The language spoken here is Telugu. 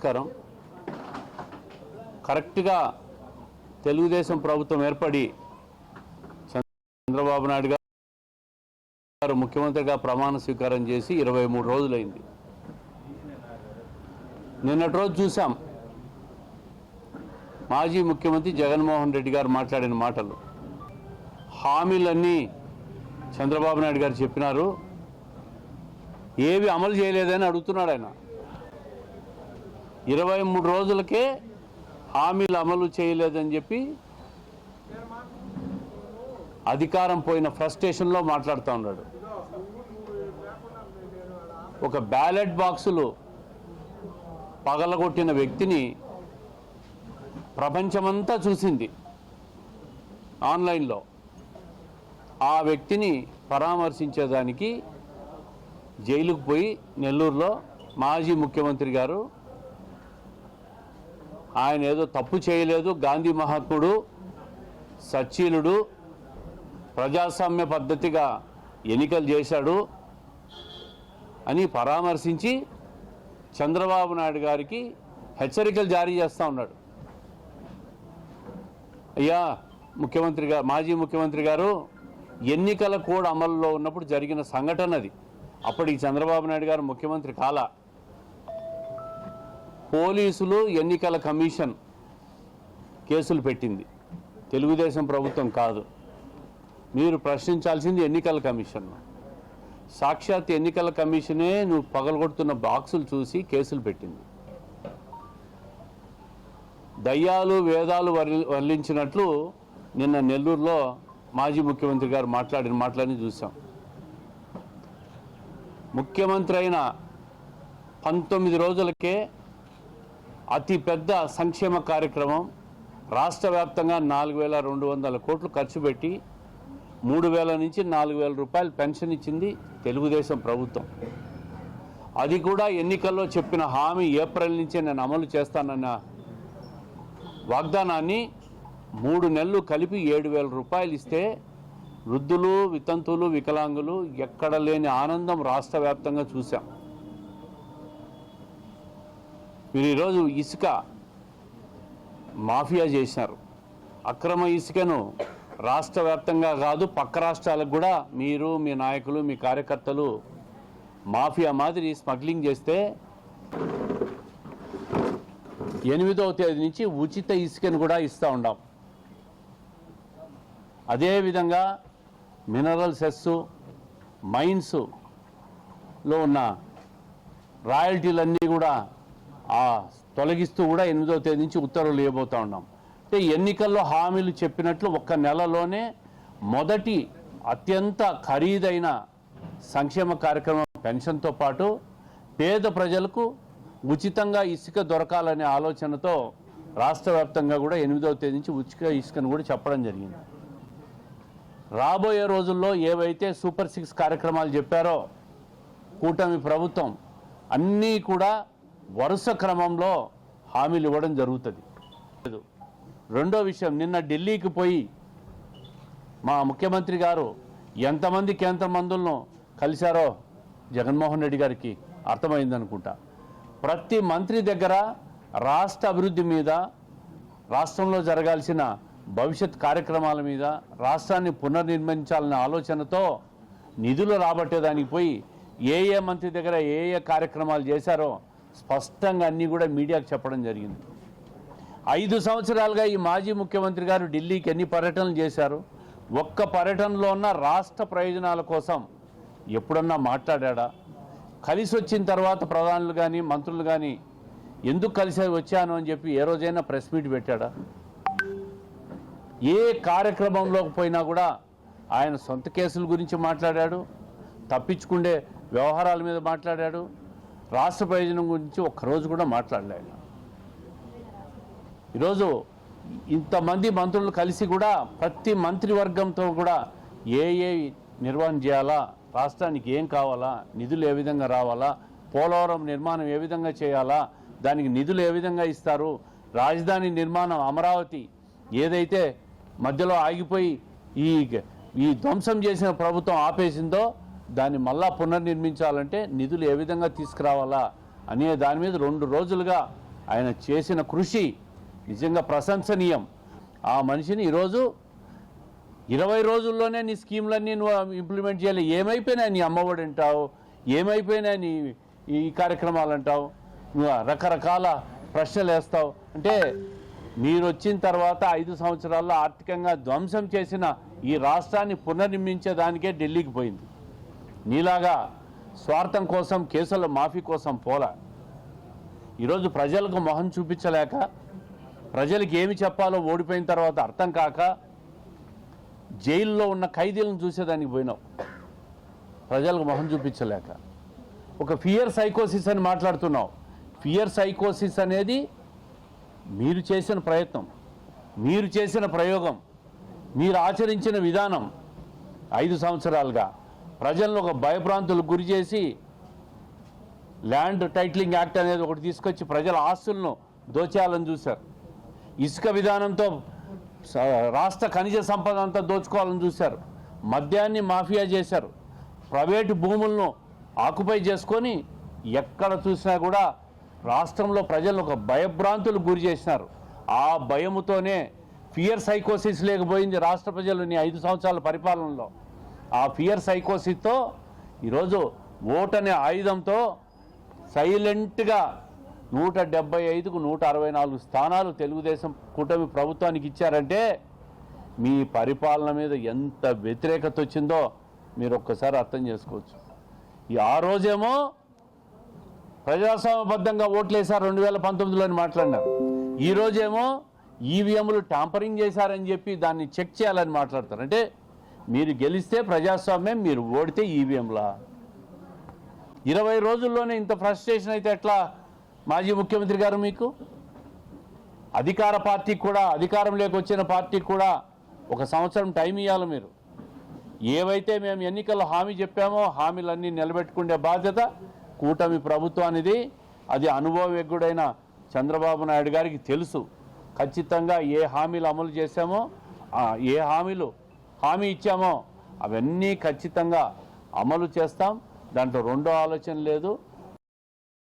నమస్కారం. కరెక్ట్గా తెలుగుదేశం ప్రభుత్వం ఏర్పడి చంద్రబాబు నాయుడు గారు ముఖ్యమంత్రిగా ప్రమాణ స్వీకారం చేసి 23 రోజులైంది. నిన్నటి రోజు చూసాం మాజీ ముఖ్యమంత్రి జగన్మోహన్ రెడ్డి గారు మాట్లాడిన మాటలు. హామీలన్నీ చంద్రబాబు నాయుడు గారు చెప్పినారు, ఏవి అమలు చేయలేదని అడుగుతున్నాడు ఆయన. 23 రోజులకే హామీలు అమలు చేయలేదని చెప్పి అధికారం పోయిన ఫ్రస్ట్రేషన్లో మాట్లాడుతూ ఉన్నాడు. ఒక బ్యాలెట్ బాక్సులు పగలగొట్టిన వ్యక్తిని ప్రపంచమంతా చూసింది ఆన్లైన్లో. ఆ వ్యక్తిని పరామర్శించేదానికి జైలుకు పోయి నెల్లూరులో మాజీ ముఖ్యమంత్రి గారు ఆయన ఏదో తప్పు చేయలేదు, గాంధీ మహాత్ముడు, సచ్చీలుడు, ప్రజాస్వామ్య పద్ధతిగా ఎన్నికలు చేశాడు అని పరామర్శించి చంద్రబాబు నాయుడు గారికి హెచ్చరికలు జారీ చేస్తూ ఉన్నాడు. అయ్యా ముఖ్యమంత్రి గారు, మాజీ ముఖ్యమంత్రి గారు, ఎన్నికల కోడ్ అమల్లో ఉన్నప్పుడు జరిగిన సంఘటన అది. అప్పటికి చంద్రబాబు నాయుడు గారు ముఖ్యమంత్రి కాల. పోలీసులు, ఎన్నికల కమిషన్ కేసులు పెట్టింది, తెలుగుదేశం ప్రభుత్వం కాదు. మీరు ప్రశ్నించాల్సింది ఎన్నికల కమిషన్. సాక్షాత్ ఎన్నికల కమిషనే నువ్వు పగలగొడుతున్న బాక్సులు చూసి కేసులు పెట్టింది. దయ్యాలు వేదాలు వర్లించినట్లు నిన్న నెల్లూరులో మాజీ ముఖ్యమంత్రి గారు మాట్లాడిన మాటలని చూసాం. ముఖ్యమంత్రి అయిన 19 రోజులకే అతి పెద్ద సంక్షేమ కార్యక్రమం రాష్ట్ర వ్యాప్తంగా 4,200 కోట్లు ఖర్చు పెట్టి 3,000 నుంచి 4,000 రూపాయలు పెన్షన్ ఇచ్చింది తెలుగుదేశం ప్రభుత్వం. అది కూడా ఎన్నికల్లో చెప్పిన హామీ ఏప్రిల్ నుంచే నేను అమలు చేస్తానన్న వాగ్దానాన్ని 3 నెలలు కలిపి 7,000 రూపాయలు ఇస్తే వృద్ధులు, వితంతువులు, వికలాంగులు ఎక్కడ లేని ఆనందం రాష్ట్ర వ్యాప్తంగా చూసాం. మీరు ఈరోజు ఇసుక మాఫియా చేశారు. అక్రమ ఇసుకను రాష్ట్ర వ్యాప్తంగా కాదు, పక్క రాష్ట్రాలకు కూడా మీరు, మీ నాయకులు, మీ కార్యకర్తలు మాఫియా మాదిరి స్మగ్లింగ్ చేస్తే 8వ తేదీ నుంచి ఉచిత ఇసుకను కూడా ఇస్తూ ఉన్నాం. అదేవిధంగా మినరల్ సెస్, మైన్స్లో ఉన్న రాయల్టీలన్నీ కూడా తొలగిస్తూ కూడా 8వ తేదీ నుంచి ఉత్తర్వులు ఇవ్వబోతూ ఉన్నాం. అంటే ఎన్నికల్లో హామీలు చెప్పినట్లు ఒక్క నెలలోనే మొదటి అత్యంత ఖరీదైన సంక్షేమ కార్యక్రమం పెన్షన్తో పాటు పేద ప్రజలకు ఉచితంగా ఇసుక దొరకాలనే ఆలోచనతో రాష్ట్ర వ్యాప్తంగా కూడా 8వ తేదీ నుంచి ఉచిత ఇసుకను కూడా చెప్పడం జరిగింది. రాబోయే రోజుల్లో ఏవైతే సూపర్ 6 కార్యక్రమాలు చెప్పారో కూటమి ప్రభుత్వం అన్నీ కూడా వరుస క్రమంలో హామీలు ఇవ్వడం జరుగుతుంది. రెండో విషయం, నిన్న ఢిల్లీకి పోయి మా ముఖ్యమంత్రి గారు ఎంతమంది కేంద్ర మంత్రులను కలిశారో జగన్మోహన్ రెడ్డి గారికి అర్థమైందనుకుంటా. ప్రతి మంత్రి దగ్గర రాష్ట్ర అభివృద్ధి మీద, రాష్ట్రంలో జరగాల్సిన భవిష్యత్ కార్యక్రమాల మీద, రాష్ట్రాన్ని పునర్నిర్మించాలనే ఆలోచనతో నిధులు రాబట్టేదానికి పోయి ఏ మంత్రి దగ్గర ఏ కార్యక్రమాలు చేశారో స్పష్టంగా అన్నీ కూడా మీడియాకు చెప్పడం జరిగింది. 5 సంవత్సరాలుగా ఈ మాజీ ముఖ్యమంత్రి గారు ఢిల్లీకి ఎన్ని పర్యటనలు చేశారు? ఒక్క పర్యటనలో ఉన్న రాష్ట్ర ప్రయోజనాల కోసం ఎప్పుడన్నా మాట్లాడా? కలిసి వచ్చిన తర్వాత ప్రధానులు కానీ మంత్రులు కానీ ఎందుకు కలిసి వచ్చాను అని చెప్పి ఏ రోజైనా ప్రెస్ మీట్ పెట్టాడా? ఏ కార్యక్రమంలోకి పోయినా కూడా ఆయన సొంత కేసుల గురించి మాట్లాడాడు, తప్పించుకుండే వ్యవహారాల మీద మాట్లాడాడు, రాష్ట్ర ప్రయోజనం గురించి ఒక్కరోజు కూడా మాట్లాడలేదు. ఈరోజు ఇంతమంది మంత్రులు కలిసి కూడా ప్రతి మంత్రివర్గంతో కూడా ఏ నిర్వహణ చేయాలా, రాష్ట్రానికి ఏం కావాలా, నిధులు ఏ విధంగా రావాలా, పోలవరం నిర్మాణం ఏ విధంగా చేయాలా, దానికి నిధులు ఏ విధంగా ఇస్తారు, రాజధాని నిర్మాణం అమరావతి ఏదైతే మధ్యలో ఆగిపోయి ఈ ధ్వంసం చేసిన ప్రభుత్వం ఆపేసిందో దాన్ని మళ్ళా పునర్నిర్మించాలంటే నిధులు ఏ విధంగా తీసుకురావాలా అనే దాని మీద 2 రోజులుగా ఆయన చేసిన కృషి నిజంగా ప్రశంసనీయం. ఆ మనిషిని ఈరోజు 20 రోజుల్లోనే నీ స్కీమ్లన్నీ నువ్వు ఇంప్లిమెంట్ చేయాలి. ఏమైపోయినాయి నీ అమ్మఒడి అంటావు, ఏమైపోయినాయి నీ ఈ కార్యక్రమాలు అంటావు, నువ్వు రకరకాల ప్రశ్నలు వేస్తావు. అంటే మీరు వచ్చిన తర్వాత 5 సంవత్సరాల్లో ఆర్థికంగా ధ్వంసం చేసిన ఈ రాష్ట్రాన్ని పునర్నిర్మించేదానికే ఢిల్లీకి పోయింది. నీలాగా స్వార్థం కోసం, కేసుల మాఫీ కోసం పోలా. ఈరోజు ప్రజలకు మొహం చూపించలేక, ప్రజలకు ఏమి చెప్పాలో ఓడిపోయిన తర్వాత అర్థం కాక జైల్లో ఉన్న ఖైదీలను చూసేదానికి పోయినావు, ప్రజలకు మొహం చూపించలేక. ఒక ఫియర్ సైకోసిస్ అని మాట్లాడుతున్నావు. ఫియర్ సైకోసిస్ అనేది మీరు చేసిన ప్రయత్నం, మీరు చేసిన ప్రయోగం, మీరు ఆచరించిన విధానం. 5 సంవత్సరాలుగా ప్రజలను ఒక భయభ్రాంతులకు గురి చేసి ల్యాండ్ టైటిలింగ్ యాక్ట్ అనేది ఒకటి తీసుకొచ్చి ప్రజల ఆస్తులను దోచేయాలని చూశారు. ఇసుక విధానంతో రాష్ట్ర ఖనిజ సంపద అంతా దోచుకోవాలని చూశారు. మద్యాన్ని మాఫియా చేశారు. ప్రైవేటు భూములను ఆక్యుపై చేసుకొని ఎక్కడ చూసినా కూడా రాష్ట్రంలో ప్రజలను ఒక భయభ్రాంతులకు గురి చేసినారు. ఆ భయముతోనే ఫియర్ సైకోసిస్ లేకపోయింది రాష్ట్ర ప్రజలు నీ 5 సంవత్సరాల పరిపాలనలో. ఆ ఫియర్ సైకోసిస్తో ఈరోజు ఓటనే ఆయుధంతో సైలెంట్గా 175కు 164 స్థానాలు తెలుగుదేశం కూటమి ప్రభుత్వానికి ఇచ్చారంటే మీ పరిపాలన మీద ఎంత వ్యతిరేకత వచ్చిందో మీరు ఒక్కసారి అర్థం చేసుకోవచ్చు. ఆ రోజేమో ప్రజాస్వామ్యబద్ధంగా ఓట్లేశారు 2019లో అని మాట్లాడినారు. ఈ రోజేమో ఈవీఎంలు ట్యాంపరింగ్ చేశారని చెప్పి దాన్ని చెక్ చేయాలని మాట్లాడతారు. అంటే మీరు గెలిస్తే ప్రజాస్వామ్యం, మీరు ఓడితే ఈవీఎంలా? 20 రోజుల్లోనే ఇంత ఫ్రస్ట్రేషన్ అయితే ఎట్లా మాజీ ముఖ్యమంత్రి గారు? మీకు అధికార పార్టీకి కూడా, అధికారంలోకి వచ్చిన పార్టీకి కూడా 1 సంవత్సరం టైం ఇవ్వాలి. మీరు ఏవైతే మేము ఎన్నికల్లో హామీ చెప్పామో హామీలన్నీ నిలబెట్టుకునే బాధ్యత కూటమి ప్రభుత్వానిది. అది అనుభవజ్ఞుడైన చంద్రబాబు నాయుడు గారికి తెలుసు. ఖచ్చితంగా ఏ హామీలు అమలు చేశామో, ఏ హామీ ఇచ్చామో అవన్నీ ఖచ్చితంగా అమలు చేస్తాం. దాంట్లో రెండో ఆలోచన లేదు.